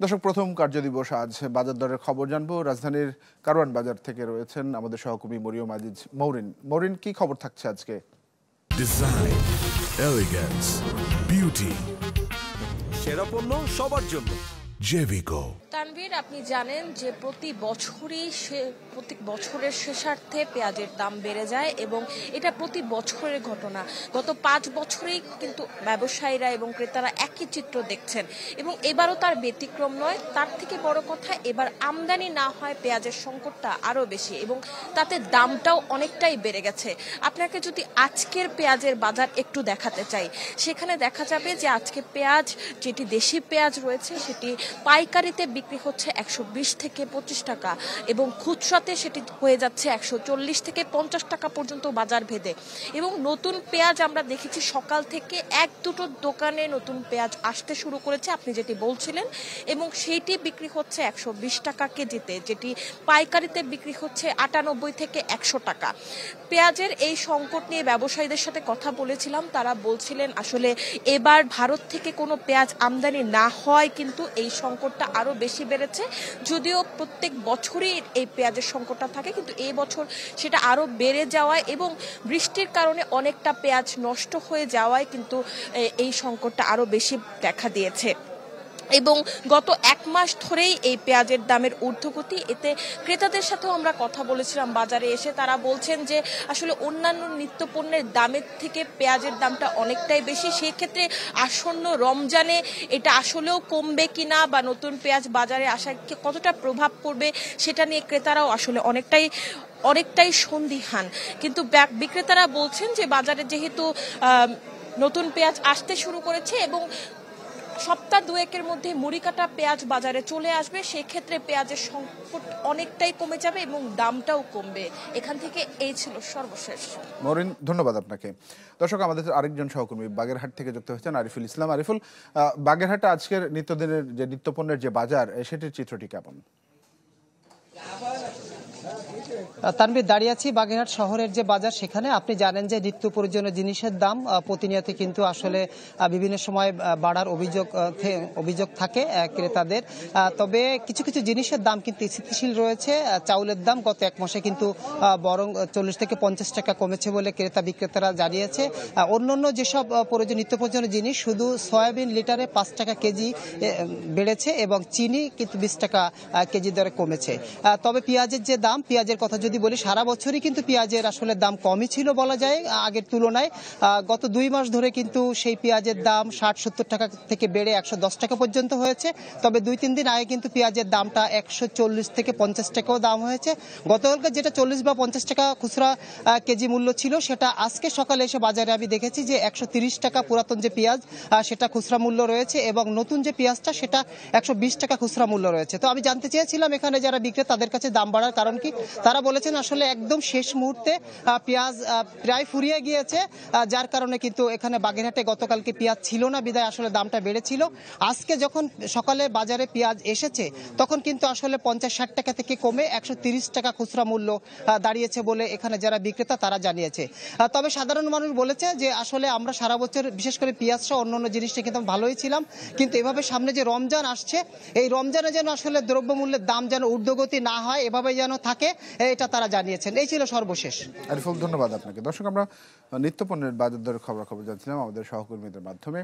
দর্শক, প্রথম কার্যদিবস আজ। বাজার দরের খবর জানবো। রাজধানীর কারওয়ান বাজার থেকে রয়েছেন আমাদের সহকর্মী মরিয়ম আজিজ মৌরিন। মৌরিন, কি খবর থাকছে আজকে? ডিজাইন, এলিগেন্স, বিউটি, সেরা পণ্য সবার জন্য। জেভিকো। তানভীর, আপনি জানেন যে প্রতি বছরের শেষার্ধে পেঁয়াজের দাম বেড়ে যায় এবং এটা প্রতি বছরের ঘটনা। গত 5 বছরেই কিন্তু ব্যবসায়ীরা এবং ক্রেতারা একই চিত্র দেখছেন এবং এবারও তার ব্যতিক্রম নয়। তার থেকে বড় কথা, এবার আমদানি না হয় পেঁয়াজের সংকটটা আরও বেশি এবং তাতে দামটাও অনেকটাই বেড়ে গেছে। আপনাকে যদি আজকের পেঁয়াজের বাজার একটু দেখাতে চাই, সেখানে দেখা যাবে যে আজকে পেঁয়াজ, যেটি দেশি পেঁয়াজ রয়েছে, সেটি পাইকারিতে বিক্রি হচ্ছে 120 থেকে 25 টাকা এবং খুচরাতে সেটি হয়ে যাচ্ছে 140 থেকে 50 টাকা পর্যন্ত বাজার ভেদে। এবং নতুন পেঁয়াজ আমরা দেখেছি সকাল থেকে 1-2টো দোকানে নতুন পেঁয়াজ আসতে শুরু করেছে, আপনি যেটি বলছিলেন, এবং সেইটি বিক্রি হচ্ছে 120 টাকা কেজিতে, যেটি পাইকারিতে বিক্রি হচ্ছে 98 থেকে 100 টাকা। পেঁয়াজের এই সংকট নিয়ে ব্যবসায়ীদের সাথে কথা বলেছিলাম, তারা বলছিলেন আসলে এবার ভারত থেকে কোনো পেঁয়াজ আমদানি না হয় কিন্তু এই সংকটটা আরো বেশি বেড়েছে। যদিও প্রত্যেক বছরই এই পেঁয়াজের সংকটটা থাকে, কিন্তু এই বছর সেটা আরো বেড়ে যাওয়ায় এবং বৃষ্টির কারণে অনেকটা পেঁয়াজ নষ্ট হয়ে যাওয়ায় কিন্তু এই সংকটটা আরো বেশি দেখা দিয়েছে। এবং গত 1 মাস ধরেই এই পেঁয়াজের দামের ঊর্ধ্বগতি। এতে ক্রেতাদের সাথেও আমরা কথা বলেছিলাম বাজারে এসে, তারা বলছেন যে আসলে অন্যান্য নিত্যপণ্যের দামের থেকে পেঁয়াজের দামটা অনেকটাই বেশি। সেই ক্ষেত্রে আসন্ন রমজানে এটা আসলেও কমবে কিনা বা নতুন পেঁয়াজ বাজারে আসা কতটা প্রভাব পড়বে সেটা নিয়ে ক্রেতারাও আসলে অনেকটাই সন্দিহান। কিন্তু বিক্রেতারা বলছেন যে বাজারে যেহেতু নতুন পেঁয়াজ আসতে শুরু করেছে এবং সপ্তাহ 2-1-এর মধ্যে মুড়িকাটা পেঁয়াজ বাজারে চলে আসবে, সেক্ষেত্রে পেঁয়াজের সংকট অনেকটাই কমে যাবে এবং দামটাও কমবে। এখান থেকে এই ছিল সর্বশেষ। মরিন, ধন্যবাদ আপনাকে। দর্শক, আমাদের আরেকজন সহকর্মী বাগেরহাট থেকে যুক্ত হয়েছেন আরিফুল ইসলাম। আরিফুল, বাগেরহাটে আজকের নিত্যপণ্যের যে বাজার, সেটির চিত্রটি কেমন? তানভীর, দাঁড়িয়ে আছি বাগেরহাট শহরের যে বাজার, সেখানে আপনি জানেন যে নিত্য প্রয়োজনীয় জিনিসের দাম প্রতিনিয়ত কিন্তু আসলে বিভিন্ন সময় বাড়ার অভিযোগ থাকে ক্রেতাদের। তবে কিছু কিছু জিনিসের দাম কিন্তু স্থিতিশীল রয়েছে। চাউলের দাম গত 1 মাসে কিন্তু বরং 40 থেকে 50 টাকা কমেছে বলে ক্রেতা বিক্রেতারা জানিয়েছে। অন্যান্য যেসব নিত্য প্রয়োজনীয় জিনিস, শুধু সয়াবিন লিটারে 5 টাকা কেজি বেড়েছে এবং চিনি কিন্তু 20 টাকা কেজি দরে কমেছে। তবে পেঁয়াজের যে দাম, পেঁয়াজের কথা যদি বলি, সারা বছরই কিন্তু পেঁয়াজের আসলে দাম কমই ছিল বলা যায় আগের তুলনায়। গত 2 মাস ধরে কিন্তু সেই পেঁয়াজের দাম 60-70 টাকা থেকে বেড়ে 110 টাকা পর্যন্ত হয়েছে। তবে 2-3 দিন আগে কিন্তু পেঁয়াজের দামটা 140 থেকে 50 টাকাও দাম হয়েছে। গতকালকে যেটা 40 বা 50 টাকা খুচরা কেজি মূল্য ছিল, সেটা আজকে সকালে এসে বাজারে আমি দেখেছি যে 130 টাকা পুরাতন যে পেঁয়াজ, সেটা খুচরা মূল্য রয়েছে এবং নতুন যে পেঁয়াজটা সেটা 120 টাকা খুচরা মূল্য রয়েছে। তো আমি জানতে চেয়েছিলাম এখানে যারা বিক্রেতা, তাদের কাছে দাম বাড়ার কারণ কি। তারা বলেছেন আসলে একদম শেষ মুহূর্তে পেঁয়াজ প্রায় ফুরিয়ে গিয়েছে, যার কারণে কিন্তু এখানে বাগেরহাটে গতকালকে পেঁয়াজ ছিল না, বিদায় আসলে দামটা বেড়েছিল। আজকে যখন সকালে বাজারে পেঁয়াজ এসেছে, তখন কিন্তু আসলে 50-60 টাকা থেকে কমে 130 টাকা খুচরা মূল্য দাঁড়িয়েছে বলে এখানে যারা বিক্রেতা তারা জানিয়েছে। তবে সাধারণ মানুষ বলেছে যে আসলে আমরা সারা বছর বিশেষ করে পেঁয়াজ সহ অন্যান্য জিনিসটা কিন্তু ভালোই ছিলাম, কিন্তু এভাবে সামনে যে রমজান আসছে, এই রমজানে যেন আসলে দ্রব্যমূল্যের দাম যেন ঊর্ধ্বগতি না হয়, এভাবে যেন থাকে, এটা তারা জানিয়েছেন। এই ছিল সর্বশেষ। আরিফুল, ধন্যবাদ আপনাকে। দর্শক, আমরা নিত্যপণ্যের বাজার দরের খবর জানছিলাম আমাদের সহকর্মীদের মাধ্যমে।